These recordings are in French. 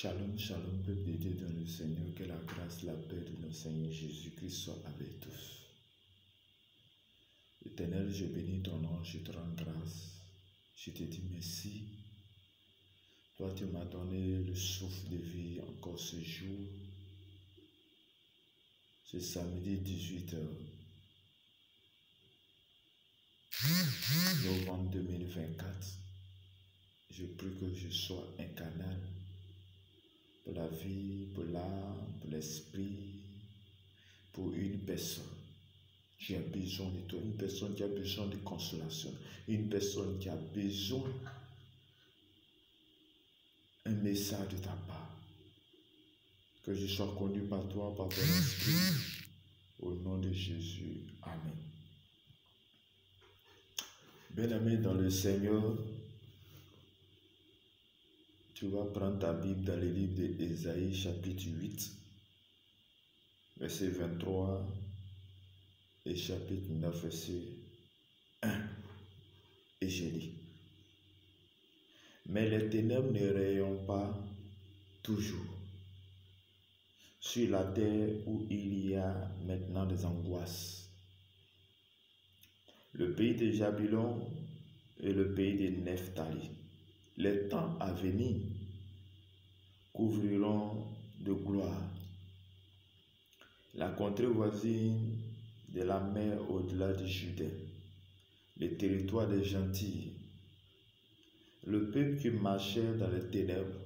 Shalom, shalom, peuple de Dieu dans le Seigneur, que la grâce, la paix de notre Seigneur Jésus-Christ soit avec tous. Éternel, je bénis ton nom, je te rends grâce. Je te dis merci. Toi, tu m'as donné le souffle de vie encore ce jour. Ce samedi 18 novembre 2024. Je prie que je sois un canal pour la vie, pour l'âme, pour l'esprit, pour une personne qui a besoin de toi, une personne qui a besoin de consolation, une personne qui a besoin d'un message de ta part. Que je sois conduit par toi, par ton esprit, au nom de Jésus. Amen. Bien-aimé dans le Seigneur, tu vas prendre ta Bible dans le livre d'Ésaïe, chapitre 8, verset 23 et chapitre 9, verset 1. Et je lis. Mais les ténèbres ne rayonnent pas toujours sur la terre où il y a maintenant des angoisses. Le pays de Jabilon et le pays de Nephtali, les temps à venir couvriront de gloire la contrée voisine de la mer au-delà du Judée, le territoire des gentils. Le peuple qui marchait dans les ténèbres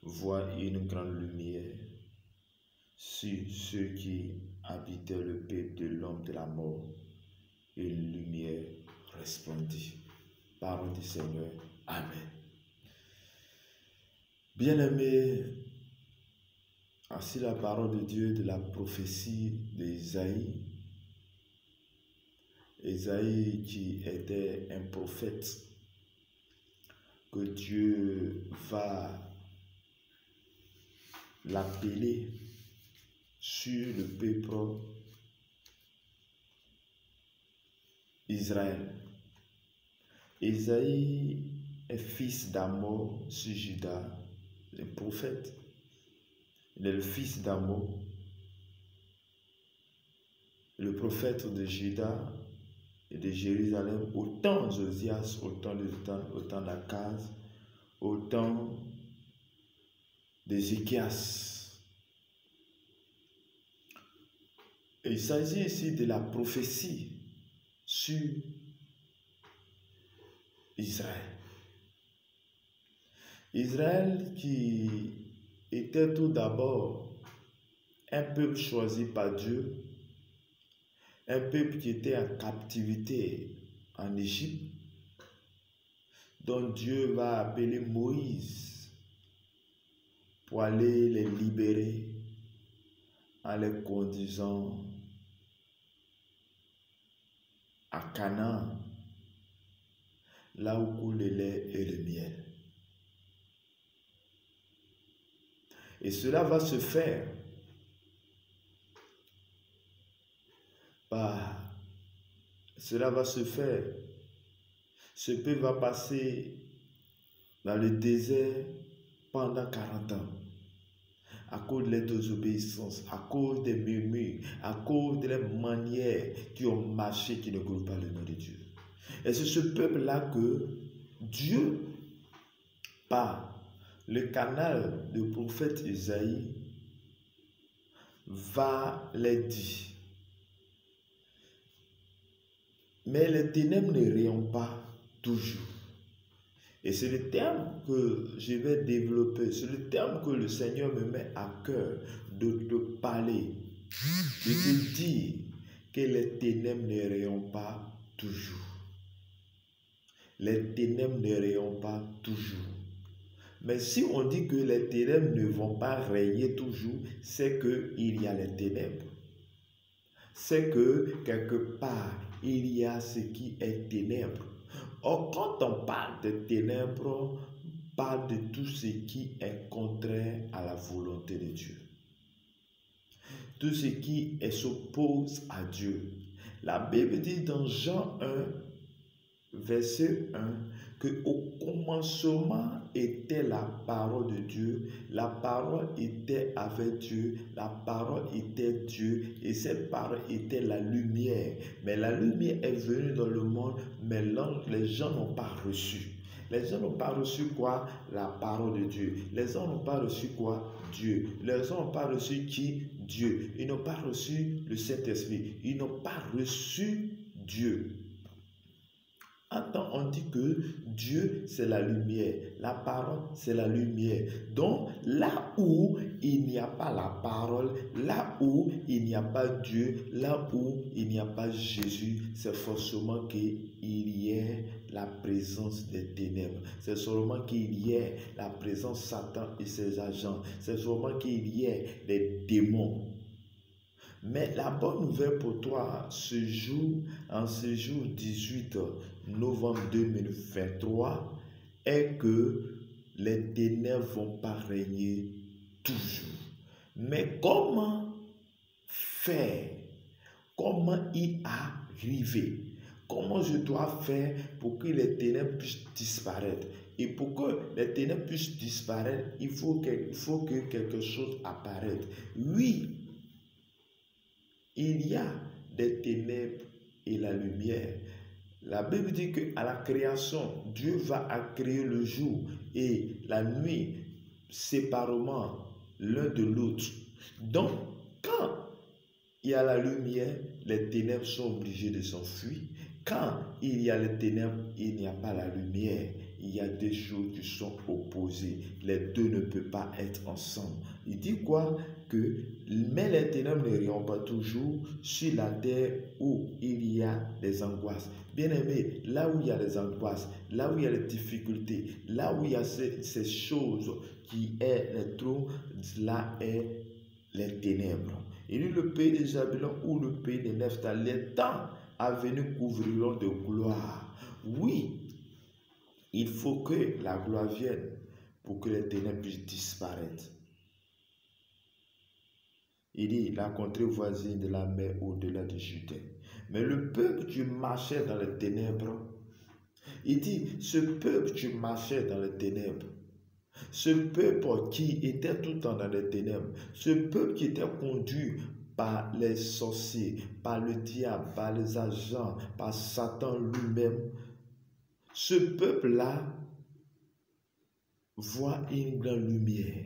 voit une grande lumière. Sur ceux qui habitaient le peuple de l'homme de la mort, une lumière resplendit. Parole du Seigneur. Amen. Bien-aimés, ainsi la parole de Dieu de la prophétie d'Ésaïe. Ésaïe qui était un prophète que Dieu va l'appeler sur le peuple Israël. Ésaïe est fils d'Amos sur Juda, le prophète. Il est le fils d'Amos, le prophète de Juda et de Jérusalem, au temps d'Osias, au temps d'Akaz, au temps d'Ézéchias. Et il s'agit ici de la prophétie sur Israël. Israël qui était tout d'abord un peuple choisi par Dieu, un peuple qui était en captivité en Égypte, dont Dieu va appeler Moïse pour aller les libérer en les conduisant à Canaan, là où coule le lait et le miel. Et cela va se faire ce peuple va passer dans le désert pendant 40 ans. À cause de leur désobéissance, à cause des murmures, à cause de leurs manières qui ont marché, qui ne glorifient pas le nom de Dieu. Et c'est ce peuple-là que Dieu, par le canal du prophète Ésaïe, va les dire. Mais les ténèbres ne rayonnent pas toujours. Et c'est le terme que je vais développer, c'est le terme que le Seigneur me met à cœur de te parler, de te dire que les ténèbres ne rayonnent pas toujours. Les ténèbres ne rayonnent pas toujours. Mais si on dit que les ténèbres ne vont pas régner toujours, c'est qu'il y a les ténèbres. C'est que quelque part, il y a ce qui est ténèbres. Or, quand on parle de ténèbres, on parle de tout ce qui est contraire à la volonté de Dieu. Tout ce qui s'oppose à Dieu. La Bible dit dans Jean 1, verset 1, que au commencement était la parole de Dieu, la parole était avec Dieu, la parole était Dieu et cette parole était la lumière. Mais la lumière est venue dans le monde, mais les gens n'ont pas reçu. Les gens n'ont pas reçu quoi? La parole de Dieu. Les gens n'ont pas reçu quoi? Dieu. Les gens n'ont pas reçu qui? Dieu. Ils n'ont pas reçu le Saint-Esprit. Ils n'ont pas reçu Dieu. On dit que Dieu, c'est la lumière. La parole, c'est la lumière. Donc, là où il n'y a pas la parole, là où il n'y a pas Dieu, là où il n'y a pas Jésus, c'est forcément qu'il y ait la présence des ténèbres. C'est seulement qu'il y ait la présence de Satan et ses agents. C'est seulement qu'il y ait des démons. Mais la bonne nouvelle pour toi, en ce jour 18 novembre 2023, est que les ténèbres ne vont pas régner toujours. Mais comment faire? Comment y arriver? Comment je dois faire pour que les ténèbres puissent disparaître? Et pour que les ténèbres puissent disparaître, il faut que quelque chose apparaisse. Oui, il y a des ténèbres et la lumière. La Bible dit qu'à la création, Dieu va créer le jour et la nuit séparément l'un de l'autre. Donc, quand il y a la lumière, les ténèbres sont obligées de s'enfuir. Quand il y a les ténèbres, il n'y a pas la lumière. Il y a des choses qui sont opposées. Les deux ne peuvent pas être ensemble. Il dit quoi? Mais les ténèbres ne règnent pas toujours sur la terre où il y a des angoisses. Bien-aimé, là où il y a les angoisses, là où il y a les difficultés, là où il y a ces choses qui est les trous, là est les ténèbres. Il dit le pays de Zabulon ou le pays de Nephtali, les temps à venir couvriront de gloire. Oui, il faut que la gloire vienne pour que les ténèbres puissent disparaître. Il dit la contrée voisine de la mer au-delà du Jourdain. Mais le peuple qui marchait dans les ténèbres, il dit ce peuple qui marchait dans les ténèbres, ce peuple qui était tout le temps dans les ténèbres, ce peuple qui était conduit par les sorciers, par le diable, par les agents, par Satan lui-même, ce peuple-là voit une grande lumière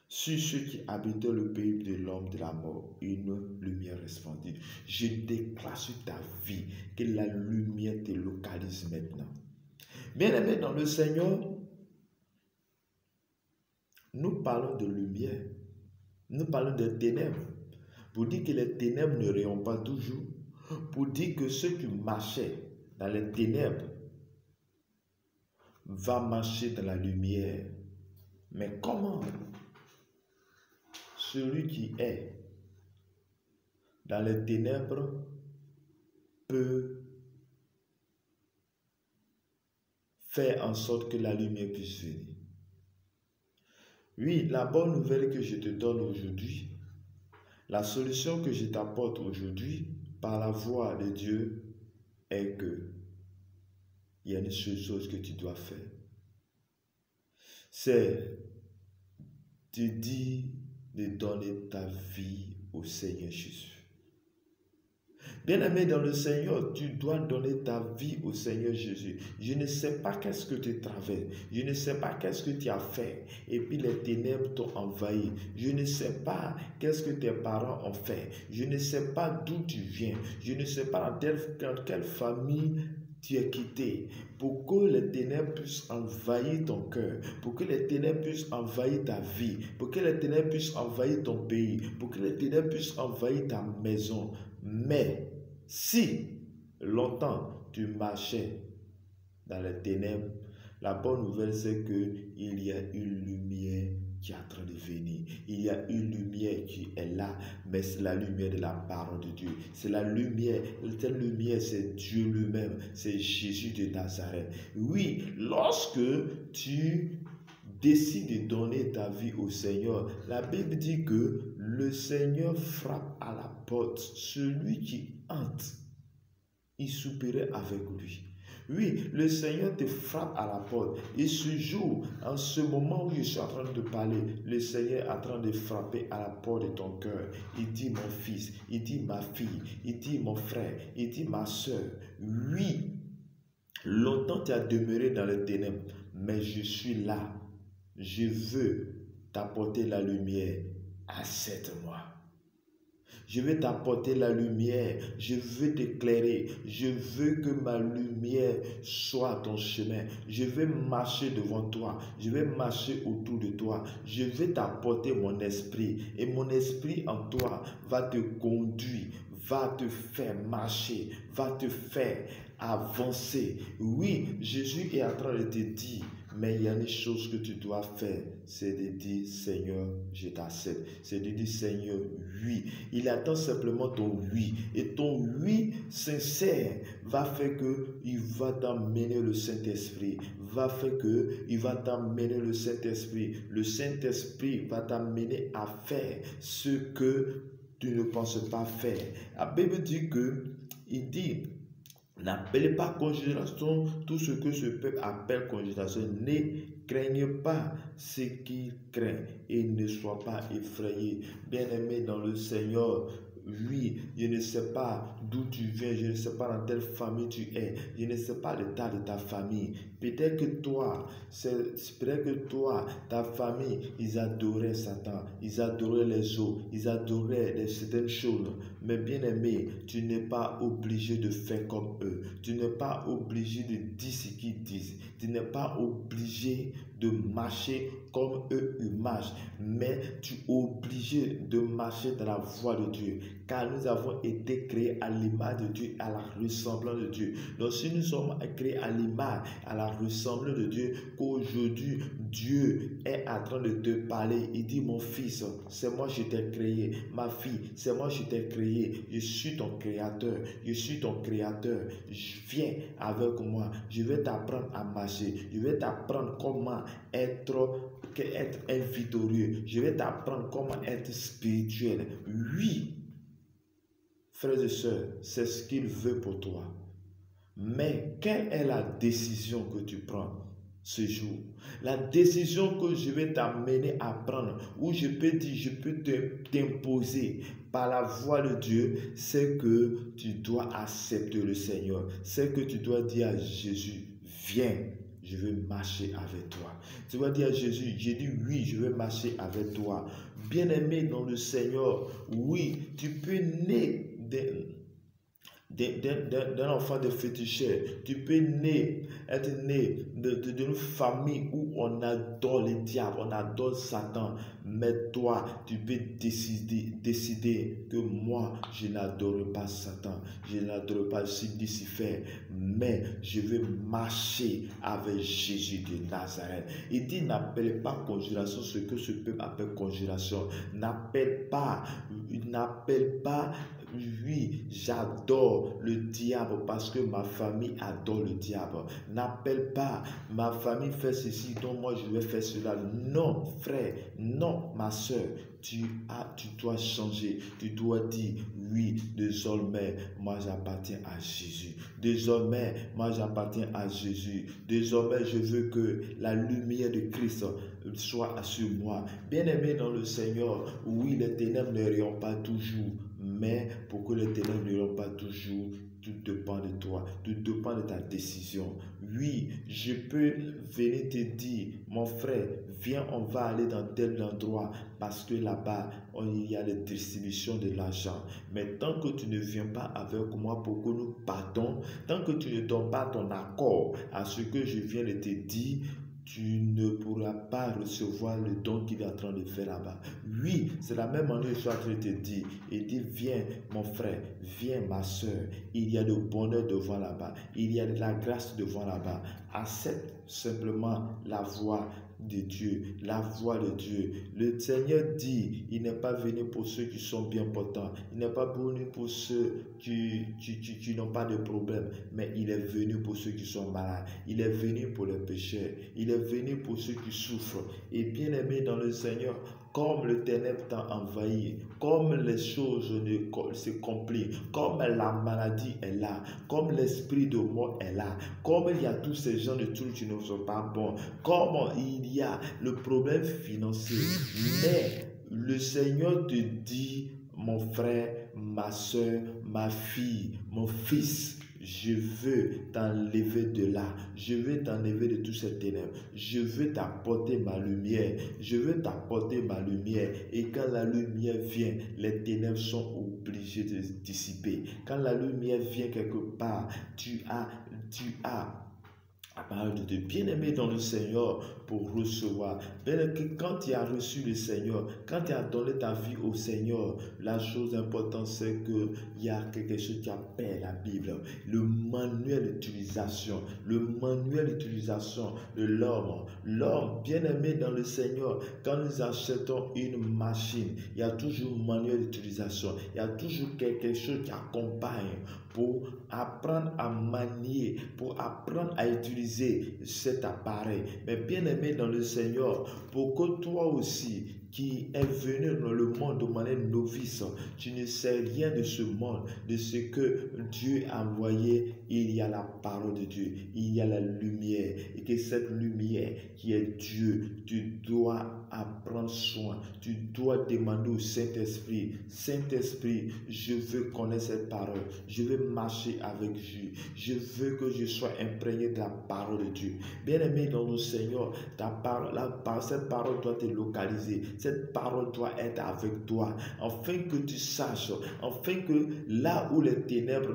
sur ceux qui habitaient le pays de l'homme de la mort, une lumière resplendide. Je déclare sur ta vie que la lumière te localise maintenant. Bien-aimés dans le Seigneur, nous parlons de lumière, nous parlons des ténèbres, pour dire que les ténèbres ne rayonnent pas toujours, pour dire que ceux qui marchaient dans les ténèbres vont marcher dans la lumière. Mais comment celui qui est dans les ténèbres peut faire en sorte que la lumière puisse venir? Oui, la bonne nouvelle que je te donne aujourd'hui, la solution que je t'apporte aujourd'hui par la voix de Dieu est que il y a une seule chose que tu dois faire. C'est de dire de donner ta vie au Seigneur Jésus. Bien-aimé dans le Seigneur, tu dois donner ta vie au Seigneur Jésus. Je ne sais pas qu'est-ce que tu traverses. Je ne sais pas qu'est-ce que tu as fait. Et puis les ténèbres t'ont envahi. Je ne sais pas qu'est-ce que tes parents ont fait. Je ne sais pas d'où tu viens. Je ne sais pas dans quelle famille tu es quitté, pour que les ténèbres puissent envahir ton cœur, pour que les ténèbres puissent envahir ta vie, pour que les ténèbres puissent envahir ton pays, pour que les ténèbres puissent envahir ta maison. Mais si longtemps tu marchais dans les ténèbres, la bonne nouvelle c'est qu'il y a une lumière qui est en train de venir. Il y a une lumière qui est là, mais c'est la lumière de la parole de Dieu. C'est la lumière, cette lumière c'est Dieu lui-même, c'est Jésus de Nazareth. Oui, lorsque tu décides de donner ta vie au Seigneur, la Bible dit que le Seigneur frappe à la porte. Celui qui entre, il souperait avec lui. Oui, le Seigneur te frappe à la porte. Et ce jour, en ce moment où je suis en train de parler, le Seigneur est en train de frapper à la porte de ton cœur. Il dit mon fils, il dit ma fille, il dit mon frère, il dit ma soeur. Oui, longtemps tu as demeuré dans les ténèbres, mais je suis là. Je veux t'apporter la lumière. Accepte-moi. Je veux t'apporter la lumière. Je veux t'éclairer. Je veux que ma lumière soit ton chemin. Je vais marcher devant toi. Je vais marcher autour de toi. Je vais t'apporter mon esprit. Et mon esprit en toi va te conduire, va te faire marcher, va te faire avancer. Oui, Jésus est en train de te dire, mais il y a une chose que tu dois faire, c'est de dire, Seigneur, je t'accepte. C'est de dire, Seigneur, oui. Il attend simplement ton oui. Et ton oui sincère va faire que il va t'emmener le Saint-Esprit. Va faire que il va t'emmener le Saint-Esprit. Le Saint-Esprit va t'amener à faire ce que tu ne penses pas faire. La Bible dit que, il dit, n'appelez pas conjuration tout ce que ce peuple appelle conjuration. Ne craignez pas ce qu'il craint et ne sois pas effrayé. Bien-aimé dans le Seigneur, oui, je ne sais pas d'où tu viens, je ne sais pas dans quelle famille tu es, je ne sais pas l'état de ta famille. Peut-être que toi, ta famille, ils adoraient Satan, ils adoraient les eaux, ils adoraient certaines choses. Mais bien aimé, tu n'es pas obligé de faire comme eux. Tu n'es pas obligé de dire ce qu'ils disent. Tu n'es pas obligé de marcher comme eux ils marchent. Mais tu es obligé de marcher dans la voie de Dieu. Car nous avons été créés à l'image de Dieu, à la ressemblance de Dieu. Donc si nous sommes créés à l'image, à la ressemblance de Dieu, qu'aujourd'hui Dieu est en train de te parler. Il dit, mon fils, c'est moi qui t'ai créé. Ma fille, c'est moi qui t'ai créé. Je suis ton créateur. Je suis ton créateur. Viens avec moi. Je vais t'apprendre à marcher. Je vais t'apprendre comment être un victorieux. Je vais t'apprendre comment être spirituel. Oui, frères et sœurs, c'est ce qu'il veut pour toi. Mais quelle est la décision que tu prends ce jour? La décision que je vais t'amener à prendre, où je peux dire, je peux t'imposer par la voix de Dieu, c'est que tu dois accepter le Seigneur. C'est que tu dois dire à Jésus, viens, je vais marcher avec toi. Tu vas dire à Jésus, j'ai dit oui, je vais marcher avec toi. Bien-aimé dans le Seigneur, oui, tu peux naître d'un enfant de féticheur. Tu peux être né d'une famille où on adore le diable, on adore Satan. Mais toi, tu peux décider que moi, je n'adore pas Satan. Je n'adore pas Lucifer. Mais je vais marcher avec Jésus de Nazareth. Il dit, n'appelle pas conjuration ce que ce peuple appelle conjuration. N'appelle pas, oui, j'adore le diable parce que ma famille adore le diable. N'appelle pas, ma famille fait ceci, donc moi je vais faire cela. Non, frère, non, ma soeur, tu dois changer. Tu dois dire, oui, désormais, moi j'appartiens à Jésus. Désormais, moi j'appartiens à Jésus. Désormais, je veux que la lumière de Christ soit sur moi. Bien-aimé dans le Seigneur, oui, les ténèbres ne rayonnent pas toujours. Mais pour que les ténèbres ne rayonnent pas toujours, tout dépend de toi, tout dépend de ta décision. Oui, je peux venir te dire, mon frère, viens, on va aller dans tel endroit parce que là-bas, il y a la distribution de l'argent. Mais tant que tu ne viens pas avec moi pour que nous partons, tant que tu ne donnes pas ton accord à ce que je viens de te dire, tu ne pourras pas recevoir le don qu'il est en train de faire là-bas. Oui, c'est la même manière que je suis en train de te dire. Il dit, viens mon frère, viens ma soeur. Il y a le bonheur devant là-bas. Il y a de la grâce devant là-bas. Accepte simplement la voix de Dieu, la voix de Dieu. Le Seigneur dit, il n'est pas venu pour ceux qui sont bien portants. Il n'est pas venu pour ceux qui n'ont pas de problème, mais il est venu pour ceux qui sont malades. Il est venu pour les pécheurs. Il est venu pour ceux qui souffrent. Et bien aimé dans le Seigneur, comme le ténèbre t'a envahi, comme les choses se compliquent, comme la maladie est là, comme l'esprit de mort est là, comme il y a tous ces gens de trucs qui ne sont pas bons, comme il y a le problème financier. Mais le Seigneur te dit, mon frère, ma soeur, ma fille, mon fils, je veux t'enlever de là. Je veux t'enlever de toutes ces ténèbres. Je veux t'apporter ma lumière. Je veux t'apporter ma lumière. Et quand la lumière vient, les ténèbres sont obligées de se dissiper. Quand la lumière vient quelque part, tu as la parole de Dieu. Bien-aimé dans le Seigneur pour recevoir. Quand tu as reçu le Seigneur, quand tu as donné ta vie au Seigneur, la chose importante, c'est qu'il y a quelque chose qui appelle la Bible. Le manuel d'utilisation. Le manuel d'utilisation de l'homme. L'homme, bien-aimé dans le Seigneur, quand nous achetons une machine, il y a toujours un manuel d'utilisation. Il y a toujours quelque chose qui accompagne pour apprendre à manier, pour apprendre à utiliser cet appareil. Mais bien aimé dans le Seigneur, pour que toi aussi, qui est venu dans le monde de manière novice, tu ne sais rien de ce monde, de ce que Dieu a envoyé. Il y a la parole de Dieu, il y a la lumière, et que cette lumière qui est Dieu, tu dois prendre soin, tu dois demander au Saint-Esprit, Saint-Esprit, je veux connaître cette parole, je veux marcher avec Dieu, je veux que je sois imprégné de la parole de Dieu. Bien-aimé dans le Seigneur, cette parole doit te localiser, cette parole doit être avec toi, afin que tu saches, afin que là où les ténèbres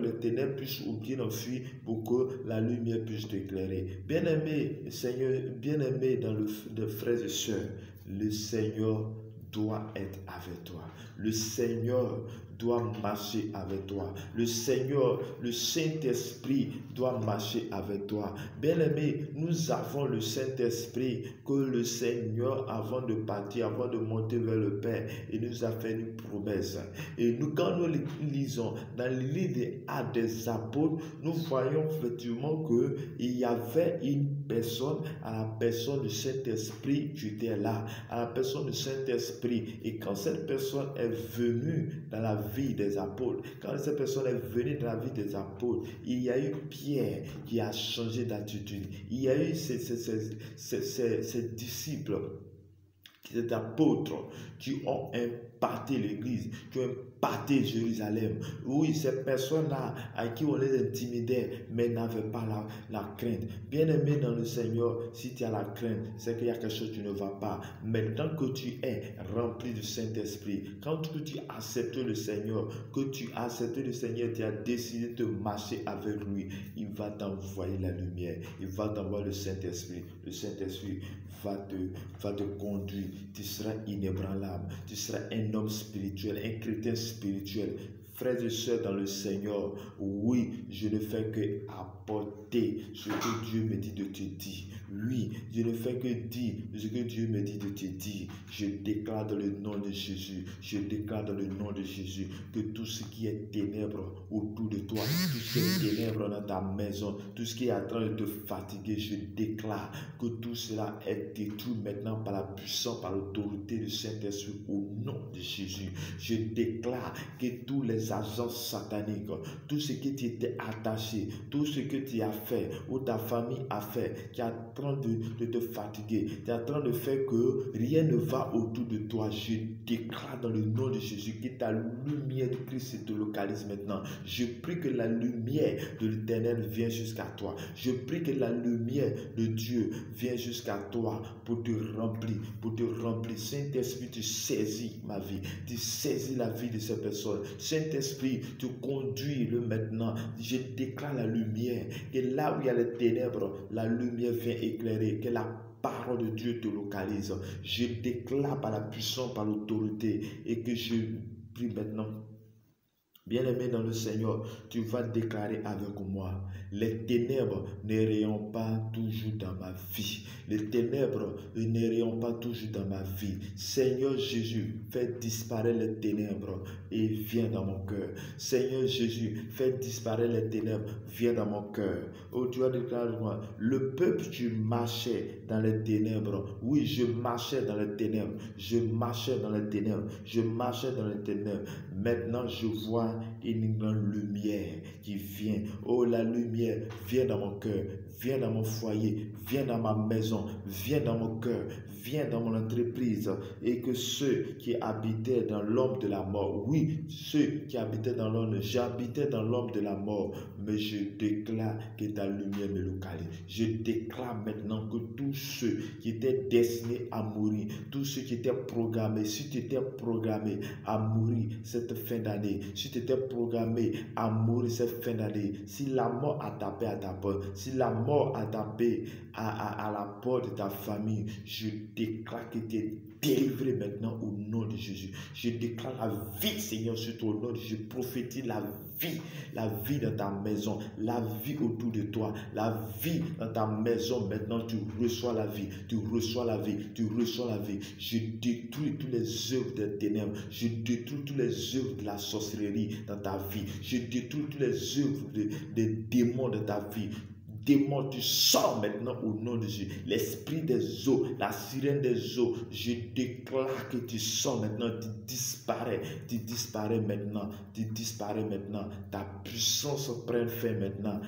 puissent bien enfuir, pour que la lumière puisse t'éclairer. Bien-aimé Seigneur, bien-aimé dans le frères et sœurs, le Seigneur doit être avec toi. Le Seigneur doit marcher avec toi. Le Seigneur, le Saint-Esprit doit marcher avec toi. Bien-aimé, nous avons le Saint-Esprit que le Seigneur, avant de partir, avant de monter vers le Père, il nous a fait une promesse. Et nous, quand nous lisons dans le livre des Actes des Apôtres, nous voyons effectivement qu'il y avait une personne, à la personne du Saint-Esprit qui était là, à la personne du Saint-Esprit. Et quand cette personne est venue dans la vie des apôtres, quand cette personne est venue dans la vie des apôtres, il y a eu Pierre qui a changé d'attitude. Il y a eu ces disciples, ces apôtres qui ont impacté l'Église, qui ont impacté Jérusalem. Oui, ces personnes-là à qui on les intimidait, mais n'avaient pas la crainte. Bien-aimé dans le Seigneur, si tu as la crainte, c'est qu'il y a quelque chose qui ne va pas. Mais tant que tu es rempli du Saint-Esprit, quand tu as accepté le Seigneur, tu as décidé de marcher avec lui, il va t'envoyer la lumière, il va t'envoyer le Saint-Esprit. Le Saint-Esprit va te conduire, tu seras inébranlable, tu seras un homme spirituel, un chrétien spirituel. Frères et sœurs dans le Seigneur, oui, je ne fais que apporter ce que Dieu me dit de te dire. Oui, je ne fais que dire ce que Dieu me dit de te dire. Je déclare dans le nom de Jésus, je déclare dans le nom de Jésus que tout ce qui est ténèbres autour de toi, tout ce qui est ténèbres dans ta maison, tout ce qui est en train de te fatiguer, je déclare que tout cela est détruit maintenant par la puissance, par l'autorité du Saint-Esprit au nom de Jésus. Je déclare que tous les agents sataniques, tout ce qui t'était attaché, tout ce que tu as fait ou ta famille a fait, qui est en train de te fatiguer, qui est en train de faire que rien ne va autour de toi, je déclare dans le nom de Jésus que ta lumière de Christ te localise maintenant. Je prie que la lumière de l'Éternel vienne jusqu'à toi. Je prie que la lumière de Dieu vienne jusqu'à toi pour te remplir, Saint-Esprit, tu saisis ma vie, tu saisis la vie de ces personnes. Saint-Esprit, tu conduis-le maintenant. Je déclare la lumière, que là où il y a les ténèbres, la lumière vient éclairer, que la parole de Dieu te localise. Je déclare par la puissance, par l'autorité, et que je prie maintenant. Bien-aimé dans le Seigneur, tu vas déclarer avec moi, les ténèbres ne rayonnent pas toujours dans ma vie. Les ténèbres n'iront pas toujours dans ma vie. Seigneur Jésus, fais disparaître les ténèbres et viens dans mon cœur. Seigneur Jésus, fais disparaître les ténèbres, viens dans mon cœur. Oh, tu as déclaré moi, le peuple, tu marchais dans les ténèbres. Oui, je marchais dans les ténèbres. Je marchais dans les ténèbres. Je marchais dans les ténèbres. Maintenant, je vois une grande lumière qui vient. Oh, la lumière, viens dans mon cœur. Viens dans mon foyer. Viens dans ma maison. Viens dans mon cœur. Viens dans mon entreprise. Et que ceux qui habitaient dans l'ombre de la mort, oui, ceux qui habitaient dans l'ombre, j'habitais dans l'ombre de la mort, mais je déclare que ta lumière me localise. Je déclare maintenant que tous ceux qui étaient destinés à mourir, tous ceux qui étaient programmés, si tu étais programmé à mourir cette fin d'année, si tu étais programmé à mourir cette fin d'année, si la mort a tapé à ta porte, si la mort a tapé à la porte de ta famille, je déclare que tu es délivré maintenant au nom de Jésus. Je déclare la vie, Seigneur, sur ton nom. Je prophétise la vie dans ta maison, la vie autour de toi, la vie dans ta maison. Maintenant, tu reçois la vie, tu reçois la vie, tu reçois la vie. Je détruis toutes les œuvres des ténèbres, je détruis toutes les œuvres de la sorcellerie dans ta vie, je détruis toutes les œuvres des démons de ta vie. Démon, tu sors maintenant au nom de Jésus. L'esprit des eaux, la sirène des eaux, je déclare que tu sors maintenant, tu disparais maintenant, tu disparais maintenant. Ta puissance prend fin maintenant.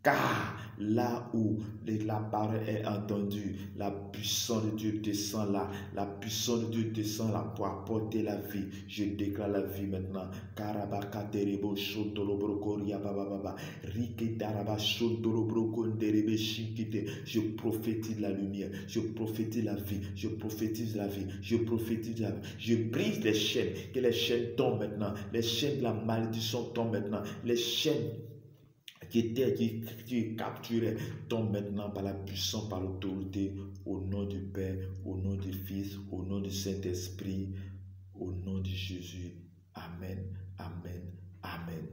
Car là où la parole est entendue, la puissance de Dieu descend là. La puissance de Dieu descend là pour apporter la vie. Je déclare la vie maintenant. Karabakaterebo shotolobrokoria bababa. Riketaraba shotolobrokonderebe shikite. Je prophétise la lumière. Je prophétise la vie. Je prophétise la vie. Je prophétise la vie. Je brise les chaînes. Que les chaînes tombent maintenant. Les chaînes de la malédiction tombent maintenant. Les chaînes qui capturait tombe maintenant par la puissance, par l'autorité, au nom du Père, au nom du Fils, au nom du Saint-Esprit, au nom de Jésus. Amen, amen, amen.